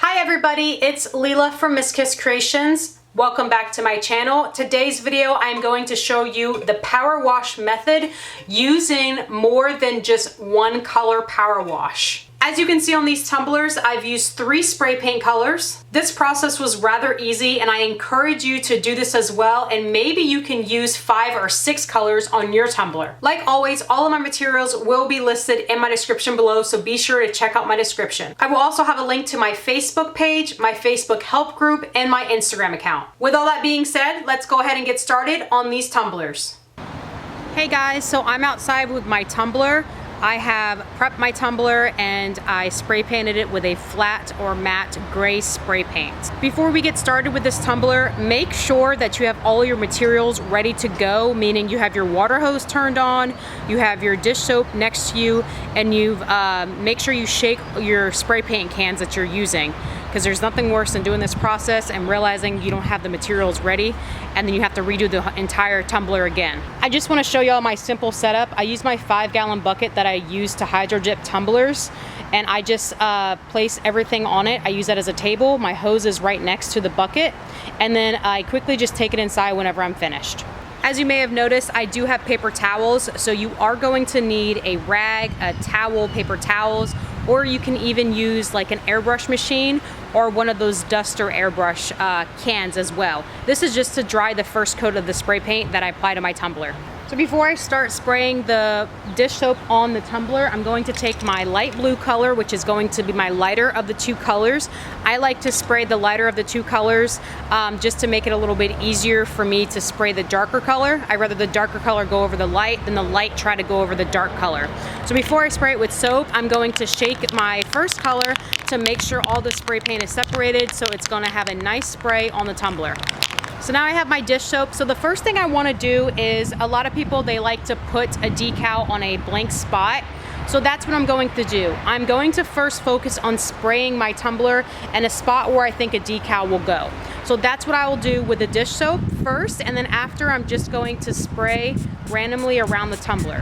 Hi everybody, it's Leela from Miss Kiss Creations. Welcome back to my channel. Today's video, I'm going to show you the power wash method using more than just one color power wash. As you can see on these tumblers, I've used 3 spray paint colors. This process was rather easy and I encourage you to do this as well, and maybe you can use 5 or 6 colors on your tumbler. Like always, all of my materials will be listed in my description below, so be sure to check out my description. I will also have a link to my Facebook page, my Facebook help group, and my Instagram account. With all that being said, let's go ahead and get started on these tumblers. Hey guys, so I'm outside with my tumbler. I have prepped my tumbler and I spray painted it with a flat or matte gray spray paint. Before we get started with this tumbler, make sure that you have all your materials ready to go, meaning you have your water hose turned on, you have your dish soap next to you, and you've make sure you shake your spray paint cans that you're using, because there's nothing worse than doing this process and realizing you don't have the materials ready and then you have to redo the entire tumbler again. I just want to show y'all my simple setup. I use my 5-gallon bucket that I use to hydro dip tumblers, and I just place everything on it. I use that as a table. My hose is right next to the bucket, and then I quickly just take it inside whenever I'm finished. As you may have noticed, I do have paper towels, so you are going to need a rag, a towel, paper towels, or you can even use like an airbrush machine or one of those duster airbrush cans as well. This is just to dry the first coat of the spray paint that I apply to my tumbler. So before I start spraying the dish soap on the tumbler, I'm going to take my light blue color, which is going to be my lighter of the 2 colors. I like to spray the lighter of the 2 colors just to make it a little bit easier for me to spray the darker color. I'd rather the darker color go over the light than the light try to go over the dark color. So before I spray it with soap, I'm going to shake my first color to make sure all the spray paint is separated, so it's going to have a nice spray on the tumbler. So now I have my dish soap. So the first thing I want to do is, a lot of people, they like to put a decal on a blank spot. So that's what I'm going to do. I'm going to first focus on spraying my tumbler and a spot where I think a decal will go. So that's what I will do with the dish soap first, and then after I'm just going to spray randomly around the tumbler.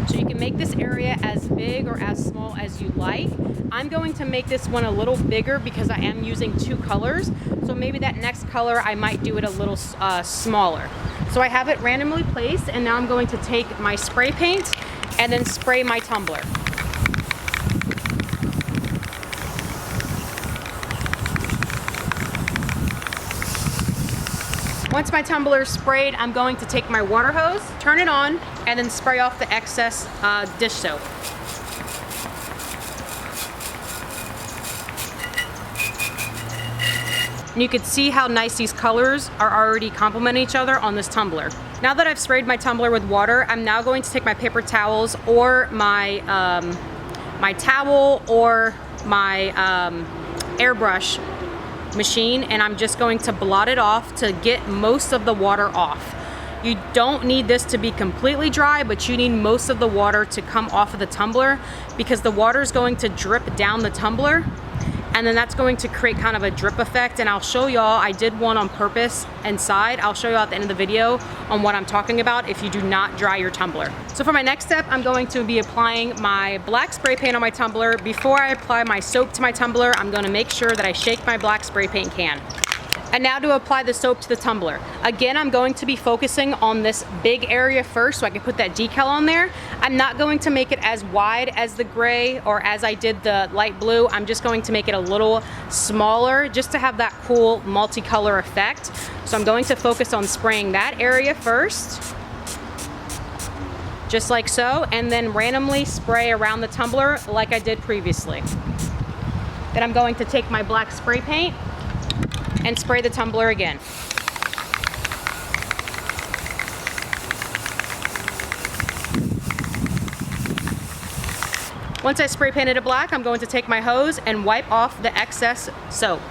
So you can make this area as big or as small as you like. I'm going to make this one a little bigger because I am using 2 colors. So maybe that next color I might do it a little smaller. So I have it randomly placed, and now I'm going to take my spray paint and then spray my tumbler. Once my tumbler is sprayed, I'm going to take my water hose, turn it on, and then spray off the excess dish soap. And you can see how nice these colors are already complementing each other on this tumbler. Now that I've sprayed my tumbler with water, I'm now going to take my paper towels or my towel or my airbrush machine, and I'm just going to blot it off to get most of the water off. You don't need this to be completely dry, but you need most of the water to come off of the tumbler, because the water is going to drip down the tumbler, and then that's going to create kind of a drip effect. And I'll show y'all, I did one on purpose inside. I'll show you at the end of the video on what I'm talking about if you do not dry your tumbler. So for my next step, I'm going to be applying my black spray paint on my tumbler. Before I apply my soap to my tumbler, I'm going to make sure that I shake my black spray paint can. And now to apply the soap to the tumbler. Again, I'm going to be focusing on this big area first so I can put that decal on there. I'm not going to make it as wide as the gray or as I did the light blue. I'm just going to make it a little smaller just to have that cool multicolor effect. So I'm going to focus on spraying that area first, just like so, and then randomly spray around the tumbler like I did previously. Then I'm going to take my black spray paint and spray the tumbler again. Once I spray painted it black, I'm going to take my hose and wipe off the excess soap.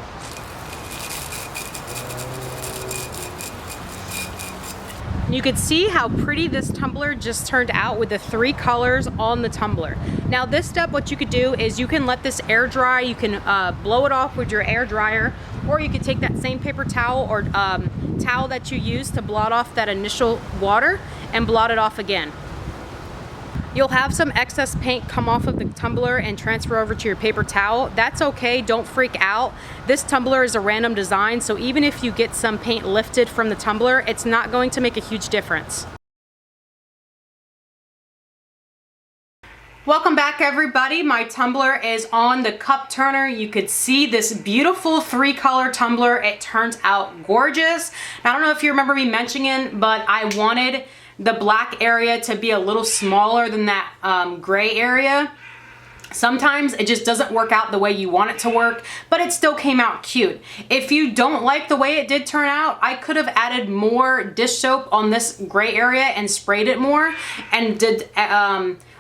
You can see how pretty this tumbler just turned out with the 3 colors on the tumbler. Now this step, what you could do is you can let this air dry. You can blow it off with your air dryer, or you could take that same paper towel or towel that you used to blot off that initial water and blot it off again. You'll have some excess paint come off of the tumbler and transfer over to your paper towel. That's okay, don't freak out. This tumbler is a random design, so even if you get some paint lifted from the tumbler, it's not going to make a huge difference. Welcome back, everybody. My tumbler is on the cup turner. You could see this beautiful 3-color tumbler. It turns out gorgeous. Now, I don't know if you remember me mentioning, but I wanted the black area to be a little smaller than that gray area. Sometimes it just doesn't work out the way you want it to work, but it still came out cute. If you don't like the way it did turn out, I could have added more dish soap on this gray area and sprayed it more and did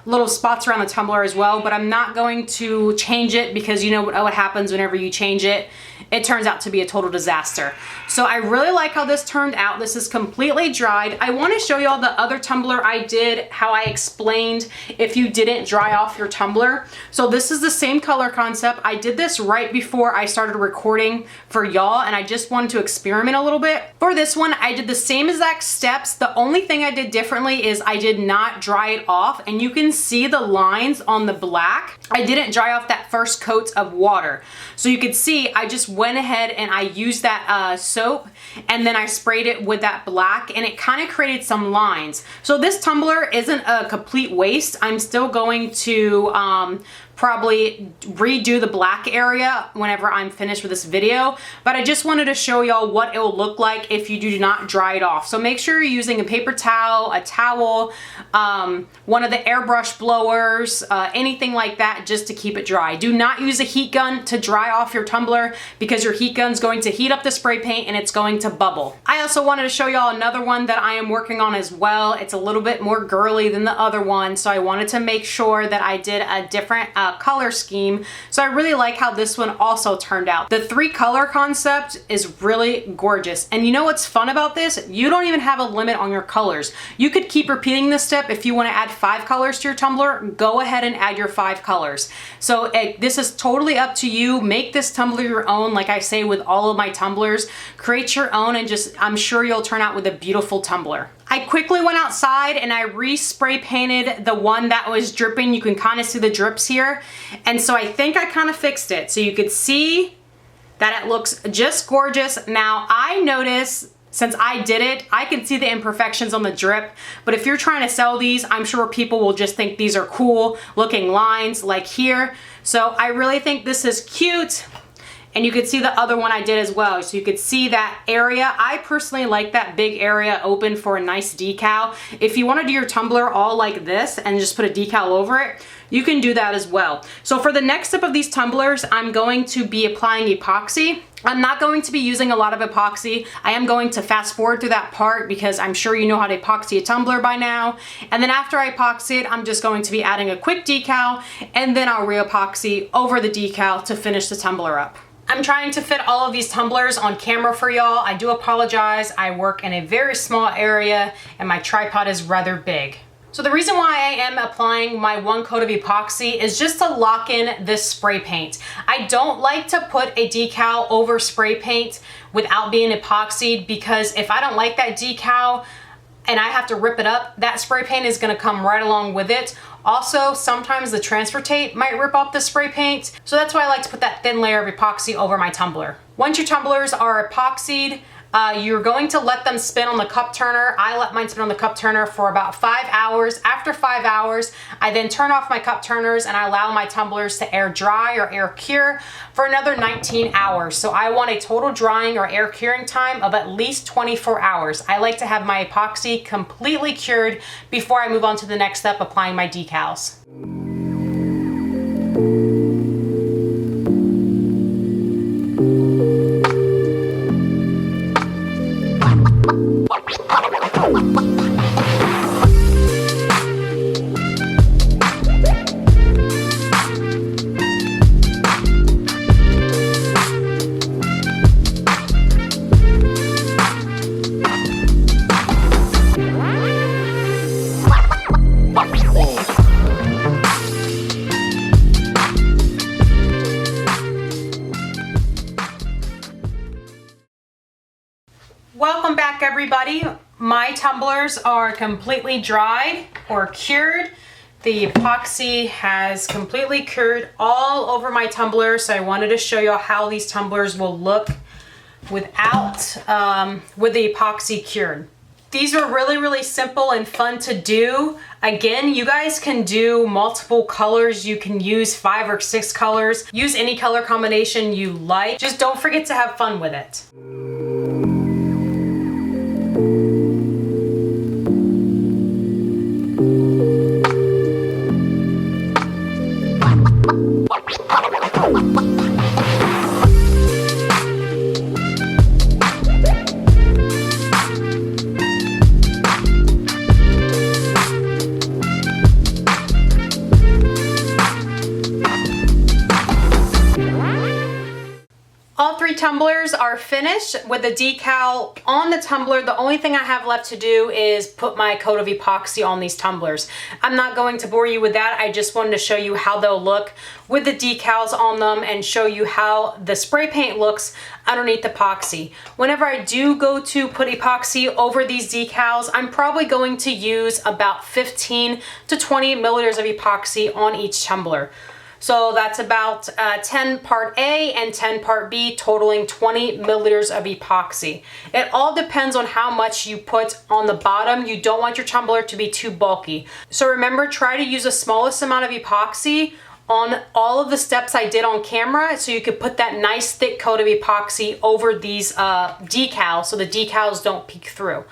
little spots around the tumbler as well, but I'm not going to change it because you know what happens whenever you change it. It turns out to be a total disaster. So I really like how this turned out. This is completely dried. I want to show y'all the other tumbler I did, how I explained if you didn't dry off your tumbler. So this is the same color concept. I did this right before I started recording for y'all, and I just wanted to experiment a little bit. For this one, I did the same exact steps. The only thing I did differently is I did not dry it off, and you can see the lines on the black. I didn't dry off that first coat of water. So you could see I just went ahead and I used that soap, and then I sprayed it with that black, and it kind of created some lines. So this tumbler isn't a complete waste. I'm still going to probably redo the black area whenever I'm finished with this video, but I just wanted to show y'all what it will look like if you do not dry it off. So make sure you're using a paper towel, a towel, one of the airbrush blowers, anything like that, just to keep it dry. Do not use a heat gun to dry off your tumbler because your heat gun's going to heat up the spray paint and it's going to bubble. I also wanted to show y'all another one that I am working on as well. It's a little bit more girly than the other one, so I wanted to make sure that I did a different color scheme. So I really like how this one also turned out. The 3-color concept is really gorgeous. And you know what's fun about this? You don't even have a limit on your colors. You could keep repeating this step. If you want to add 5 colors to your tumbler, go ahead and add your 5 colors. So this is totally up to you. Make this tumbler your own. Like I say with all of my tumblers, create your own, and I'm sure you'll turn out with a beautiful tumbler. I quickly went outside and I re-spray painted the one that was dripping. You can kind of see the drips here. And so I think I kind of fixed it. So you could see that it looks just gorgeous. Now I notice, since I did it, I can see the imperfections on the drip, but if you're trying to sell these, I'm sure people will just think these are cool looking lines like here. So I really think this is cute. And you could see the other one I did as well. So you could see that area. I personally like that big area open for a nice decal. If you want to do your tumbler all like this and just put a decal over it, you can do that as well. So for the next step of these tumblers, I'm going to be applying epoxy. I'm not going to be using a lot of epoxy. I am going to fast forward through that part because I'm sure you know how to epoxy a tumbler by now. And then after I epoxy it, I'm just going to be adding a quick decal, and then I'll re-epoxy over the decal to finish the tumbler up. I'm trying to fit all of these tumblers on camera for y'all. I do apologize. I work in a very small area and my tripod is rather big. So the reason why I am applying my 1 coat of epoxy is just to lock in this spray paint. I don't like to put a decal over spray paint without being epoxied, because if I don't like that decal and I have to rip it up, that spray paint is gonna come right along with it. Also, sometimes the transfer tape might rip off the spray paint, so that's why I like to put that thin layer of epoxy over my tumbler. Once your tumblers are epoxied, you're going to let them spin on the cup turner. I let mine spin on the cup turner for about 5 hours. After 5 hours, I then turn off my cup turners and I allow my tumblers to air dry or air cure for another 19 hours. So I want a total drying or air curing time of at least 24 hours. I like to have my epoxy completely cured before I move on to the next step, applying my decals. Welcome back, everybody. My tumblers are completely dried or cured. The epoxy has completely cured all over my tumbler, so I wanted to show you how these tumblers will look without, with the epoxy cured. These are really, really simple and fun to do. Again, you guys can do multiple colors. You can use 5 or 6 colors. Use any color combination you like. Just don't forget to have fun with it. All 3 tumblers are finished with the decal on the tumbler. The only thing I have left to do is put my coat of epoxy on these tumblers. I'm not going to bore you with that. I just wanted to show you how they'll look with the decals on them and show you how the spray paint looks underneath the epoxy. Whenever I do go to put epoxy over these decals, I'm probably going to use about 15 to 20 milliliters of epoxy on each tumbler. So that's about 10 part A and 10 part B, totaling 20 milliliters of epoxy. It all depends on how much you put on the bottom. You don't want your tumbler to be too bulky. So remember, try to use the smallest amount of epoxy on all of the steps I did on camera, so you could put that nice thick coat of epoxy over these decals so the decals don't peek through.